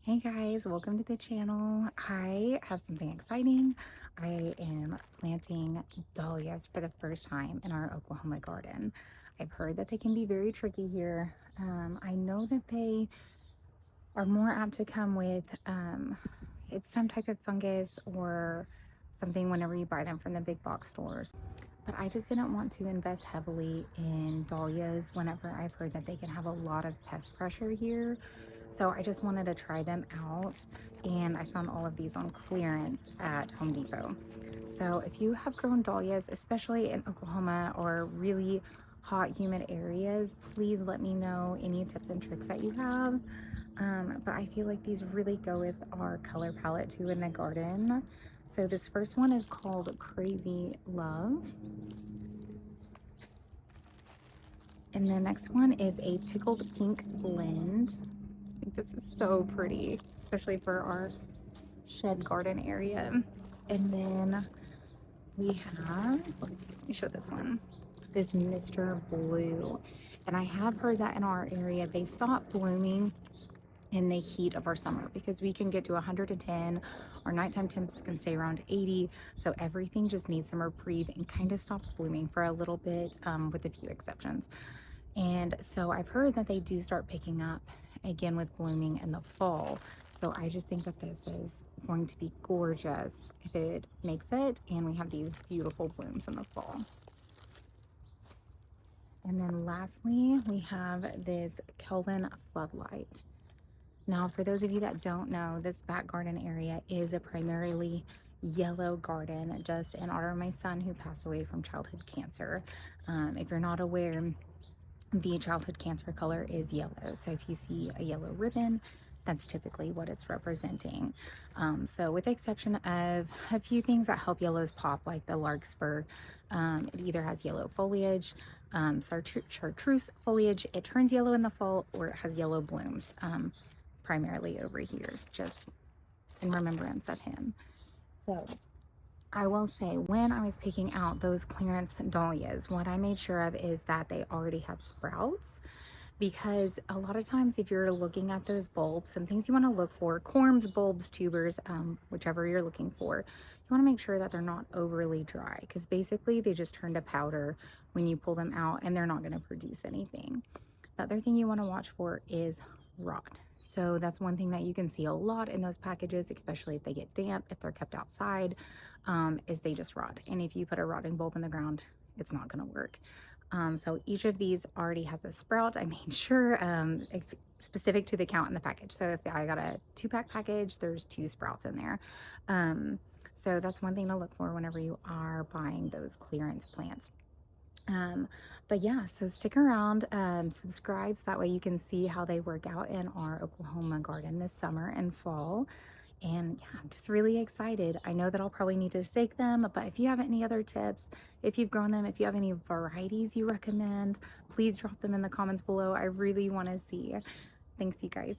Hey guys, welcome to the channel. I have something exciting. I am planting dahlias for the first time in our Oklahoma garden. I've heard that they can be very tricky here. I know that they are more apt to come with it's some type of fungus or something whenever you buy them from the big box stores. But I just didn't want to invest heavily in dahlias whenever I've heard that they can have a lot of pest pressure here. So I just wanted to try them out, and I found all of these on clearance at Home Depot. So if you have grown dahlias, especially in Oklahoma or really hot, humid areas, please let me know any tips and tricks that you have. But I feel like these really go with our color palette too in the garden. So this first one is called Crazy Love. And the next one is a Tickled Pink Blend. I think this is so pretty, especially for our shed garden area. And then we have, let's see, let me show this one, this Mr. Blue. And I have heard that in our area, they stop blooming in the heat of our summer because we can get to 110. Our nighttime temps can stay around 80. So everything just needs some reprieve and kind of stops blooming for a little bit, with a few exceptions. And so I've heard that they do start picking up again with blooming in the fall. So I just think that this is going to be gorgeous if it makes it. And we have these beautiful blooms in the fall. And then lastly, we have this Kelvin Floodlight. Now, for those of you that don't know, this back garden area is a primarily yellow garden, just in honor of my son who passed away from childhood cancer. If you're not aware, the childhood cancer color is yellow. So if you see a yellow ribbon, that's typically what it's representing. So with the exception of a few things that help yellows pop, like the larkspur, it either has yellow foliage, chartreuse foliage, it turns yellow in the fall, or it has yellow blooms, primarily over here, just in remembrance of him. So I will say, when I was picking out those clearance dahlias, what I made sure of is that they already have sprouts, because a lot of times if you're looking at those bulbs, some things you want to look for, corms, bulbs, tubers, whichever you're looking for, you want to make sure that they're not overly dry, because basically they just turn to powder when you pull them out and they're not going to produce anything. The other thing you want to watch for is rot. So that's one thing that you can see a lot in those packages, especially if they get damp, if they're kept outside, is they just rot. And if you put a rotting bulb in the ground, it's not going to work. So each of these already has a sprout. I made sure it's specific to the count in the package. So if I got a 2-pack package, there's 2 sprouts in there. So that's one thing to look for whenever you are buying those clearance plants. But yeah, so stick around, subscribe so that way you can see how they work out in our Oklahoma garden this summer and fall. And yeah, I'm just really excited. I know that I'll probably need to stake them, but if you have any other tips, if you've grown them, if you have any varieties you recommend, please drop them in the comments below. I really want to see. Thanks, you guys.